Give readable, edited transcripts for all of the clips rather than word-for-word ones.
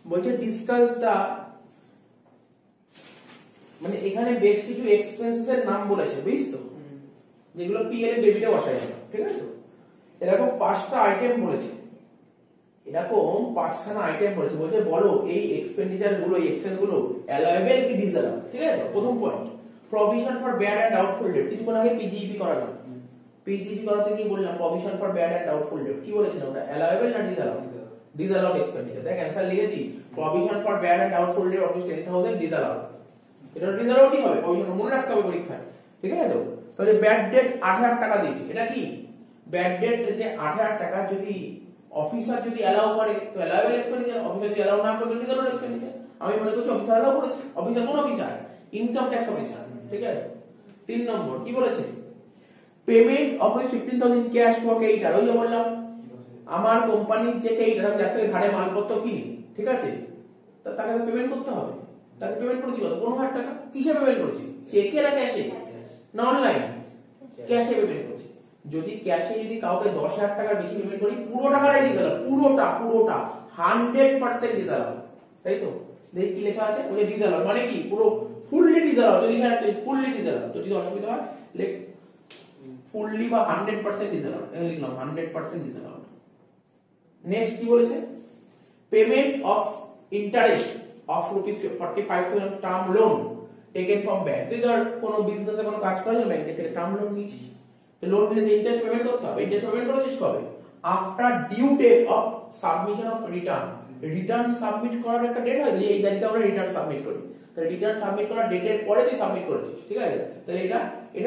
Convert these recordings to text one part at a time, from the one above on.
বলছে ডিসকাস দা, মানে এখানে বেশ কিছু এক্সপেন্সেস এর নাম বলেছে, বুঝছো তো, যেগুলো পিএল এর ডেবিটে বসায় যাবে, ঠিক আছে তো। এরকম 5টা আইটেম বলেছে, এরকম 5খানা আইটেম বলেছে, বলছে বলো এই এক্সপেন্ডিচার গুলো, এই এক্সপেন্স গুলো অ্যালাউয়েবল কি ডিসঅ্যালাউড, ঠিক আছে তো। প্রথম point, provision for bad and doubtful debt, কিছুক্ষণ আগে পিজিইপি করালাম, পিজিইপি করাতে কি বললাম, provision for bad and doubtful debt, কি বলেছিলাম আমরা, অ্যালাউয়েবল না ডিসঅ্যালাউড, ডিসঅ্যালাউড এক্সপেন্ডিচার। দেখ অ্যানসার লিখেছি, provision for bad and doubtful debt of 10,000 disallowed, এটা ডিসঅ্যালাউডই হবে, প্রভিশন মনে রাখতে হবে পরীক্ষায়, ঠিক আছে তো। তাহলে ব্যাড ডেট 8,000 টাকা দিয়েছি, এটা কি ব্যাড ডেট, যে 8,000 টাকা যদি অফিসার যদি অ্যালাউ করে তো অ্যালাউয়েবল এক্সপেন্ডিচার, অফিসার যদি অ্যালাউ না করে তো ডিসঅ্যালাউড এক্সপেন্ডিচার। আমি মনে করছি অফিসার অ্যালাউ করেছে, অফিসার কোন অফিসার, ইনকাম ট্যাক্স অফিসার, ঠিক আছে। 3 নম্বর কি বলেছে, পেমেন্ট অফ 15,000 ক্যাশ টু কেইটার, ওই যে বললাম আমার কোম্পানির যে কেইটার, আমি যার থেকে ধারে মালপত্র কিনি, ঠিক আছে, তাকে পেমেন্ট করতে হবে, তাকে পেমেন্ট করেছি কত, 15,000 টাকা। কিসে পেমেন্ট করেছি, চেকে না ক্যাশে, না অনলাইন, ক্যাশে পেমেন্ট করেছি। যদি ক্যাশে যদি কাউকে 10,000 টাকার বেশি পেমেন্ট করি, পুরো টাকাটাই ডিসঅ্যালাউ, পুরোটা 100% ডিসঅ্যালাউ, তাই তো। দেখি কি লেখা আছে, ওই ডিসঅ্যালাউ মানে কি, পুরো ফুললি ডিসঅ্যালাউ, যদি লেখা আছে ফুললি ডিসঅ্যালাউ, তো যদি অসুবিধা হয় লেখ ফুললি বা 100% ডিসঅ্যালাউ, আমি লিখলাম 100% ডিসঅ্যালাউ। নেক্সট কি বলেছে, payment of interest of ₹45,000 term loan taken from bank. তুই ধর কোনো বিজনেসে কোনো কাজ করার জন্য ব্যাংক থেকে টার্ম লোন নিয়েছিস, তো লোন নিলে ইন্টারেস্ট পেমেন্ট করতে হবে, ইন্টারেস্ট পেমেন্ট করেছিস কবে, after due date of submission of return. Return submit করার একটা ডেট হয়, যে এই তারিখে আমরা রিটার্ন সাবমিট করি, তাহলে রিটার্ন সাবমিট করার ডেটের পরে তুই সাবমিট করেছিস, ঠিক আছে, তাহলে এটা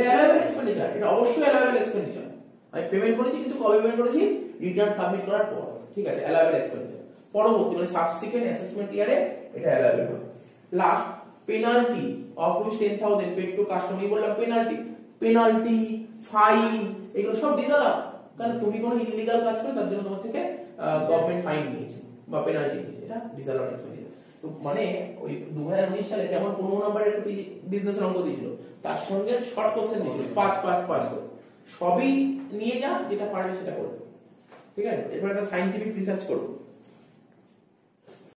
অ্যালাউয়েবল এক্সপেন্ডিচার, এটা অবশ্যই অ্যালাউয়েবল এক্সপেন্ডিচার। আমি পেমেন্ট করেছি, কিন্তু কবে পেমেন্ট করেছি, রিটার্ন সাবমিট করার পর, ঠিক আছে, অ্যালাউয়েবল এক্সপেন্ডিচার। পরবর্তী মানে সাবসিকুয়েন্ট অ্যাসেসমেন্ট ইয়ারে এটা অ্যালাউয়েবল হবে। Last, penalty of 10,000 paid to customer, বললাম পেনাল্টি ফাইন এগুলো সব ডিসঅ্যালাউ, কারণ তুমি কোনো ইললিগাল কাজ করে তার জন্য তোমার থেকে গভর্নমেন্ট ফাইন নিয়েছে বা পেনাল্টি নিয়েছে, এটা ডিসঅ্যালাউ এক্সপেন্ডিচার। তো মানে ওই 2019 সালে যেমন 15 নম্বরের একটা বিজনেস অঙ্ক দিয়েছিল, তার সঙ্গে শর্ট কোশ্চেন দিয়েছিল 5 করে, সবই নিয়ে যা, যেটা পারবে সেটা করবে, ঠিক আছে। এরপর একটা সায়েন্টিফিক রিসার্চ করবো।